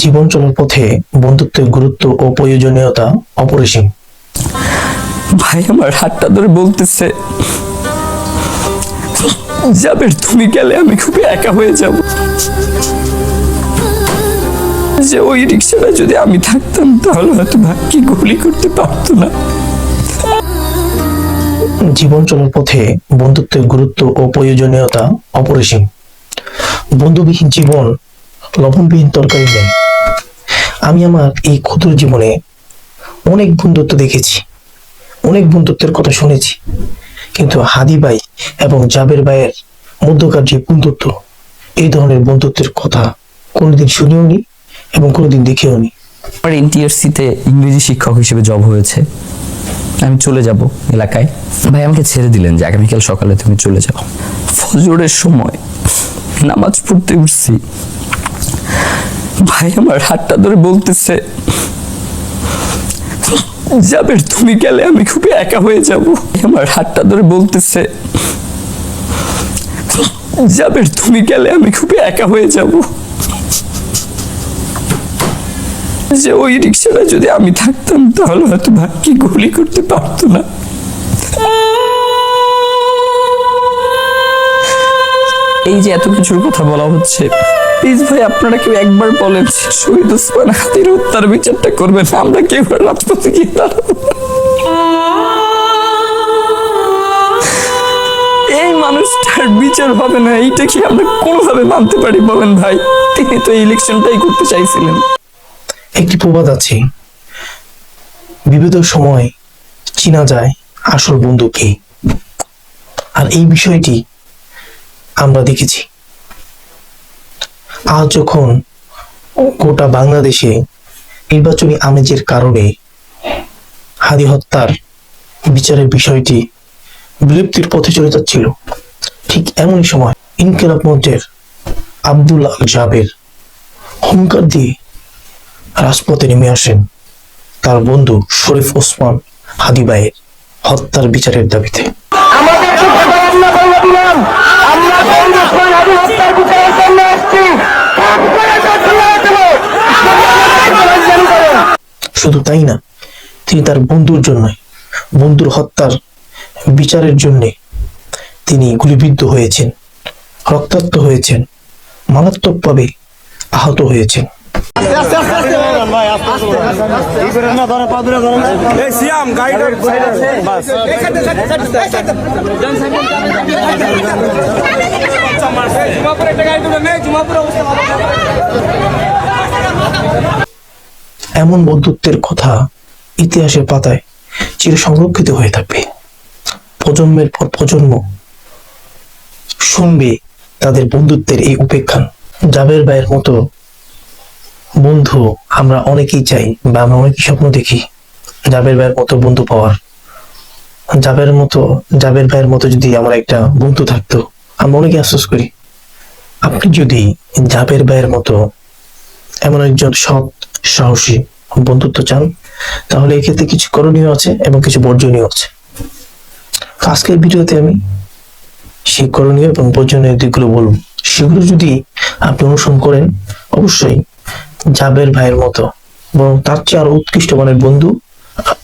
জীবন চলার পথে বন্ধুত্বের গুরুত্ব ও প্রয়োজনীয়তা অপরিসীম। ভাই আমার হাতটা ধরে বলতেছে, জাবের তুমি গেলে আমি খুবই একা হয়ে যাব, যে ওই রিক্সাটা যদি আমি থাকতাম তাহলে হয়তো ভাগ্যে গুলি করতে পারতো না। জীবন চলার পথে বন্ধুত্বের গুরুত্ব ও প্রয়োজনীয়তা অপরিসীম। বন্ধুবিহীন জীবন লবণবিহীন তরকারি নেই। আমি আমার এই ক্ষুদ্র জীবনে অনেক বন্ধুত্ব দেখেছি, অনেক বন্ধুত্বের কথা শুনেছি, কিন্তু হাদি ভাই এবং জাবের ভাইয়ের মধ্যকার যে বন্ধুত্ব, এই ধরনের বন্ধুত্বের কথা কোনোদিন শুনিও নি এবং কোনোদিন দেখেও নি। আমার এনটিআরসিতে ইংরেজি শিক্ষক হিসেবে জব হয়েছে, আমি চলে যাব এলাকায়। ভাই আমাকে ছেড়ে দিলেন যে আগামীকাল সকালে তুমি চলে যাও। ফজরের সময় নামাজ পড়তে উঠছি, ভাই আমার হাতটা ধরে বলতেছে, জাবের তুমি গেলে আমি খুবই একা হয়ে যাব। আমার হাতটা ধরে বলতেছে, জাবের তুমি গেলে আমি খুবই একা হয়ে যাব, যে ওই রিক্সাটা যদি আমি থাকতাম তাহলে হয়তো ভাগ্যে গুলি করতে পারতো না। এই যে এত কিছুর কথা বলা হচ্ছে, প্লিজ ভাই আপনারা কেউ একবার বলেন শহীদ ওসমান হাদির হত্যার বিচারটা করবেন, আমরা কেউ রাজপথে গিয়ে দাঁড়াবো। এই মানুষটার বিচার হবে না, এইটা কি আমরা কোনোভাবে মানতে পারি বলেন ভাই? তিনি তো এই ইলেকশনটাই করতে চাইছিলেন। একটি প্রবাদ আছে, বিপদের সময় চিনা যায় আসল বন্ধু কে। আর এই বিষয়টি আমরা দেখেছি। আজ যখন গোটা বাংলাদেশে নির্বাচনী আমেজের কারণে হাদি হত্যার বিচারের বিষয়টি বিলুপ্তির পথে চলে যাচ্ছিল, ঠিক এমনই সময় ইনকিলাব মঞ্চের আব্দুল আল জাবের হুঙ্কার দিয়ে রাজপথে নেমে আসেন তার বন্ধু শরীফ ওসমান হাদি ভাইয়ের হত্যার বিচারের দাবিতে। শুধু তাই না, তিনি তার বন্ধুর জন্য, বন্ধুর হত্যার বিচারের জন্য তিনি গুলিবিদ্ধ হয়েছেন, রক্তাক্ত হয়েছেন, মারাত্মকভাবে আহত হয়েছেন। এমন বন্ধুত্বের কথা ইতিহাসের পাতায় চির সংরক্ষিত হয়ে থাকবে। প্রজন্মের পর প্রজন্ম শুনবে তাদের বন্ধুত্বের এই উপেক্ষা। জাবের ভাইয়ের মতো বন্ধু আমরা অনেকেই চাই, বা আমরা অনেকেই স্বপ্ন দেখি জাবের ভাইয়ের মতো বন্ধু পাওয়ার। জাবের ভাইয়ের মতো যদি আমার একটা বন্ধু থাকতো, আমরা অনেকে আফসোস করি। আপনি যদি জাবের ভাইয়ের মতো এমন একজন সৎ সাহসী বন্ধুত্ব চান, তাহলে এক্ষেত্রে কিছু করণীয় আছে এবং কিছু বর্জনীয় আছে। আজকের ভিডিওতে আমি সেই করণীয় এবং বর্জনীয় দিকগুলো বলবো। সেগুলো যদি আপনি অনুসরণ করেন, অবশ্যই জাবের ভাইয়ের মতো বরং তার চেয়ে আরো উৎকৃষ্ট মানের বন্ধু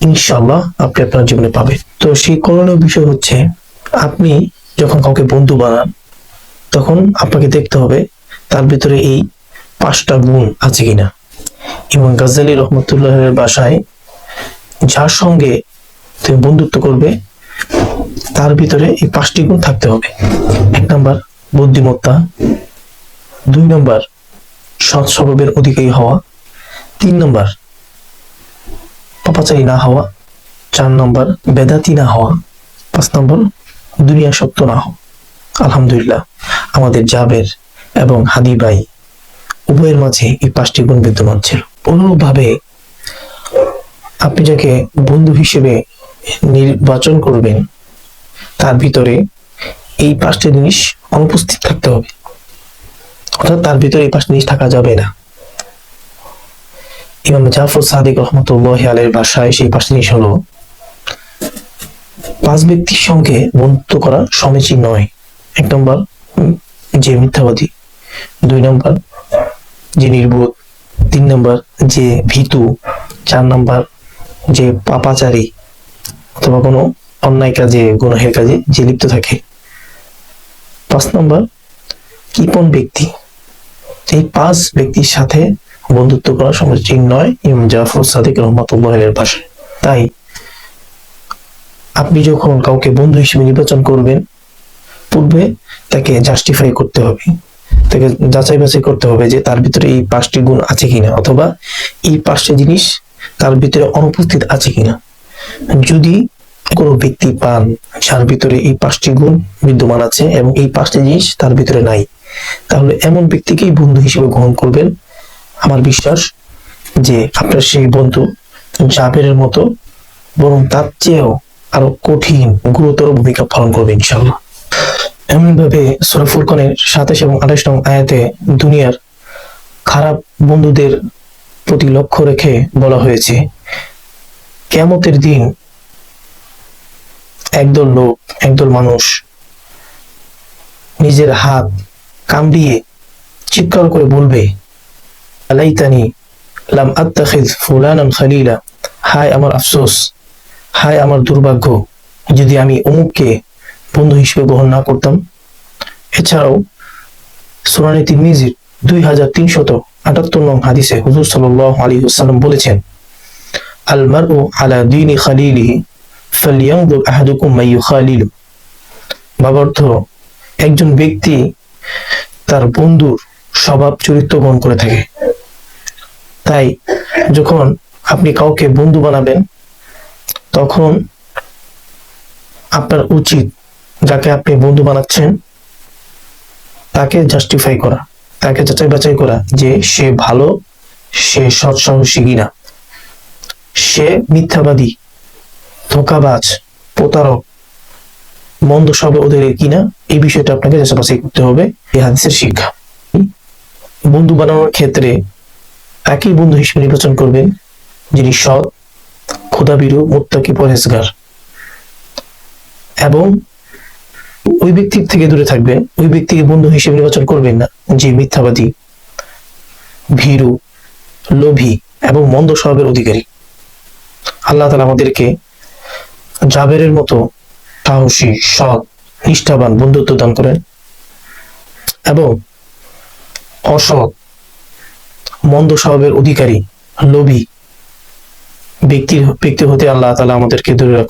ইনশাআল্লাহ আপনি আপনার জীবনে পাবেন। তো সেই করণীয় বিষয় হচ্ছে, আপনি যখন কাউকে বন্ধু বানান, তখন আপনাকে দেখতে হবে তার ভিতরে এই 5টা গুণ আছে কিনা। ইমাম গাজ্জালী রহমতুল্লাহের ভাষায়, যার সঙ্গে তুমি বন্ধুত্ব করবে তার ভিতরে এই 5টি গুণ থাকতে হবে। 1 নম্বর বুদ্ধিমত্তা, 2 নম্বর সৎ স্বভাবের অধিকারী হওয়া, 3 নম্বর পাপাচারী না হওয়া, 4 নম্বর বেদাতি না হওয়া, 5 নম্বর দুনিয়া সত্য না হওয়া। আলহামদুলিল্লাহ, আমাদের জাবের এবং হাদি ভাই উভয়ের মাঝে এই 5টি গুণ বিদ্যমান ছিল। অনুরূপভাবে আপনি যাকে বন্ধু হিসেবে নির্বাচন করবেন, তার ভিতরে এই 5টি জিনিস অনুপস্থিত থাকতে হবে, অর্থাৎ তার ভিতরে এই 5টি জিনিস থাকা যাবে না। ইমাম জাফর সাদিক রহমতুল্লাহ আলাইহির ভাষায় সেই 5টি জিনিস হলো: 5 ব্যক্তির সঙ্গে বন্ধুত্ব করা সমীচীন নয়। 1 নম্বর যে মিথ্যাবাদী, 2 নম্বর যে নির্বোধ, 3 নাম্বার যে ভীতু, 4 নাম্বার যে পাপাচারী অথবা কোনো অন্যায় কাজে, গুনাহের কাজে যে লিপ্ত থাকে। 5 নাম্বার কৃপণ ব্যক্তি। এই 5 ব্যক্তির সাথে বন্ধুত্ব করা সমীচীন নয়, ইমাম জাফর সাদিক রহমাতুল্লাহ আলাইহির ভাষায়। তাই আপনি যখন কাউকে বন্ধু হিসেবে নির্বাচন করবেন, পূর্বে তাকে জাস্টিফাই করতে হবে, তাকে যাচাই বাছাই করতে হবে যে তার ভিতরে এই 5টি গুণ আছে কিনা, অথবা এই 5টি জিনিস তার ভিতরে অনুপস্থিত আছে কিনা। যদি কোনো ব্যক্তি পান যার ভিতরে এই 5টি গুণ বিদ্যমান আছে এবং এই 5টি জিনিস তার ভিতরে নাই, তাহলে এমন ব্যক্তিকেই বন্ধু হিসেবে গ্রহণ করবেন। আমার বিশ্বাস যে আপনার সেই বন্ধু জাবেরের মতো, বরং তার চেয়েও আরো কঠিন গুরুতর ভূমিকা পালন করবে ইনশাআল্লাহ। এমন ভাবে সূরা ফুরকানের 27 এবং 28 নং আয়াতে দুনিয়ার খারাপ বন্ধুদের প্রতি লক্ষ্য রেখে বলা হয়েছে, কিয়ামতের দিন একদল লোক, একদল মানুষ নিজের হাত কামড়িয়ে চিৎকার করে বলবে, আলাইতানি লাম আত্তাখিজ ফুলানান খালিলা, হায় আমার আফসোস, হায় আমার দুর্ভাগ্য, যদি আমি অমুককে বন্ধু হিসেবে গ্রহণ না করতাম। এছাড়াও সুনানে তিরমিজির 2378 নং হাদিসে হুজুর সাল্লাল্লাহু আলাইহি ওয়াসাল্লাম বলেছেন, আল মারউ আলা দীনি খালিলিহি ফালইয়ানজুর আহাদুকুম মান ইউখালিলু। ভাবার্থ, একজন ব্যক্তি তার বন্ধুর স্বভাব চরিত্র গ্রহণ করে থাকে। তাই যখন আপনি কাউকে বন্ধু বানাবেন, তখন আপনার উচিত যাকে আপনি বন্ধু বানাচ্ছেন তাকে জাস্টিফাই করা, তাকে যাচাই বাছাই করা যে সে ভালো, সে সৎ সাহসী কিনা, সে মিথ্যাবাদী, ধোঁকাবাজ, প্রতারক, মন্দ স্বভাবে ওদের কিনা, এই বিষয়টা আপনাকে যাচাই বাছাই করতে হবে। এই হাদিসের শিক্ষা। বন্ধু বানানোর ক্ষেত্রে একই বন্ধু হিসেবে নির্বাচন করবেন যিনি সৎ, খোদাভীরু, মুত্তাকি, পরহেজগার, এবং ওই ব্যক্তির থেকে দূরে থাকবেন, ওই ব্যক্তিকে বন্ধু হিসেবে নির্বাচন করবেন না যে মিথ্যাবাদী, ভীরু, লোভী এবং মন্দ স্বভাবের অধিকারী। আল্লাহ তাআলা আমাদেরকে জাবেরের মতো সাহসী, সৎ, নিষ্ঠাবান বন্ধুত্ব দান করেন, এবং অসৎ, মন্দ স্বভাবের অধিকারী, লোভী ব্যক্তি হতে আল্লাহ তাআলা আমাদেরকে দূরে রাখুন।